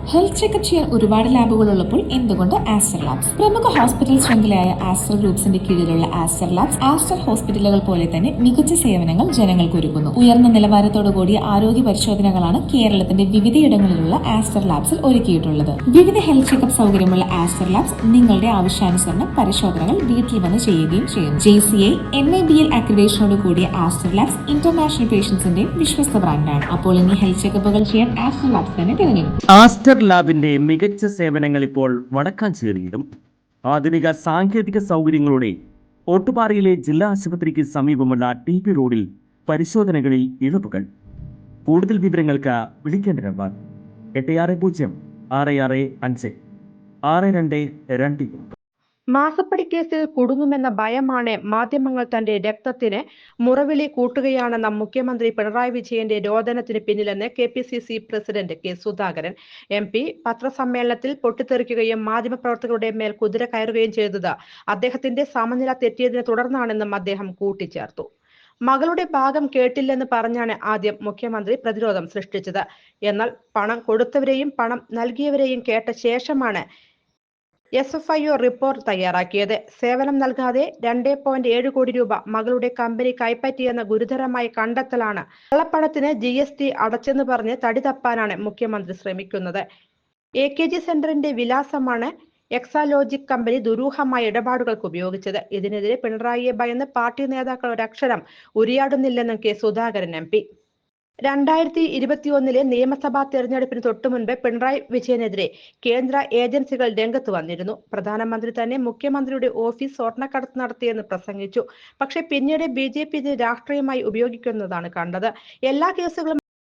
Health checkup ചെയ്യാൻ ഒരുപാട് ലാബുകൾ ഉള്ളപ്പോൾ എന്തുകൊണ്ട് ആസ്റ്റർ ലാബ്സ്? പ്രമുഖ ഹോസ്പിറ്റൽ ശൃംഖലയായ ആസ്റ്റർ ഗ്രൂപ്പ്സിന്റെ കീഴിലുള്ള ആസ്റ്റർ ലാബ്സ് ആസ്റ്റർ ഹോസ്പിറ്റലുകൾ പോലെ തന്നെ മികച്ച സേവനങ്ങൾ ജനങ്ങൾക്ക് ഒരുക്കുന്നു. ഉയർന്ന നിലവാരത്തോടു കൂടിയ ആരോഗ്യ പരിശോധനകളാണ് കേരളത്തിന്റെ വിവിധയിടങ്ങളിലുള്ള ആസ്റ്റർ ലാബ്സിൽ ഒരുക്കിയിട്ടുള്ളത്. വിവിധ ഹെൽത്ത് ചെക്കപ്പ് സൗകര്യമുള്ള ആസ്റ്റർ ലാബ്സ് നിങ്ങളുടെ ആവശ്യാനുസരണം പരിശോധനകൾ വീട്ടിൽ വന്ന് ചെയ്യുകയും ചെയ്യും. JCI NABL അക്രിഡേഷനോട് കൂടിയ ആസ്റ്റർ ലാബ്സ് ഇന്റർനാഷണൽ പേഷ്യൻസിന്റെ വിശ്വസ്ത ബ്രാൻഡാണ്. അപ്പോൾ ഇനി ഹെൽത്ത് ചെക്കപ്പുകൾ ചെയ്യാൻ ആസ്റ്റർ ലാബ്സ് തന്നെ തിരഞ്ഞെടുക്കും. ആസ്റ്റർ ലാബിന്റെ മികച്ച സേവനങ്ങൾ ഇപ്പോൾ വടക്കാഞ്ചേരിയിലും. ആധുനിക സാങ്കേതിക സൗകര്യങ്ങളോടെ ഓട്ടുപാറയിലെ ജില്ലാ ആശുപത്രിക്ക് സമീപമുള്ള TP റോഡിൽ പരിശോധനകളിൽ ഇളവുകൾ. കൂടുതൽ വിവരങ്ങൾക്ക് വിളിക്കേണ്ട നമ്പർ 860665 6223. മാസപ്പടി കേസിൽ കുടുങ്ങുമെന്ന ഭയമാണ് മാധ്യമങ്ങൾ തന്റെ രക്തത്തിന് മുറവിളി കൂട്ടുകയാണെന്ന മുഖ്യമന്ത്രി പിണറായി വിജയന്റെ രോദനത്തിന് പിന്നിലെന്ന് KPCC president K Sudhakaran MP പത്രസമ്മേളനത്തിൽ പൊട്ടിത്തെറിക്കുകയും മാധ്യമപ്രവർത്തകരുടെ മേൽ കുതിര കയറുകയും ചെയ്തത് അദ്ദേഹത്തിന്റെ സമനില തെറ്റിയതിനെ തുടർന്നാണെന്നും അദ്ദേഹം കൂട്ടിച്ചേർത്തു. മകളുടെ ഭാഗം കേട്ടില്ലെന്ന് പറഞ്ഞാണ് ആദ്യം മുഖ്യമന്ത്രി പ്രതിരോധം സൃഷ്ടിച്ചത്. എന്നാൽ പണം കൊടുത്തവരെയും പണം നൽകിയവരെയും കേട്ട ശേഷമാണ് SFIO റിപ്പോർട്ട് തയ്യാറാക്കിയത്. സേവനം നൽകാതെ 2.7 കോടി രൂപ മകളുടെ കമ്പനി കൈപ്പറ്റിയെന്ന ഗുരുതരമായ കണ്ടെത്തലാണ്. കള്ളപ്പണത്തിന് GST അടച്ചെന്ന് പറഞ്ഞ് തടി തപ്പാനാണ് മുഖ്യമന്ത്രി ശ്രമിക്കുന്നത്. AKG സെന്ററിന്റെ വിലാസമാണ് എക്സാലോജിക് കമ്പനി ദുരൂഹമായ ഇടപാടുകൾക്ക് ഉപയോഗിച്ചത്. ഇതിനെതിരെ പിണറായിയെ ഭയന്ന് പാർട്ടി നേതാക്കൾ ഒരക്ഷരം ഉരിയാടുന്നില്ലെന്നും K സുധാകരൻ MP. 2021 നിയമസഭാ തെരഞ്ഞെടുപ്പിന് തൊട്ടുമുൻപ് പിണറായി വിജയനെതിരെ കേന്ദ്ര ഏജൻസികൾ രംഗത്ത് വന്നിരുന്നു. പ്രധാനമന്ത്രി തന്നെ മുഖ്യമന്ത്രിയുടെ ഓഫീസ് സ്വർണ്ണക്കടത്ത് നടത്തിയെന്ന് പ്രസംഗിച്ചു. പക്ഷേ പിന്നീട് BJP ഇത് രാഷ്ട്രീയമായി ഉപയോഗിക്കുന്നതാണ് കണ്ടത്. എല്ലാ കേസുകളും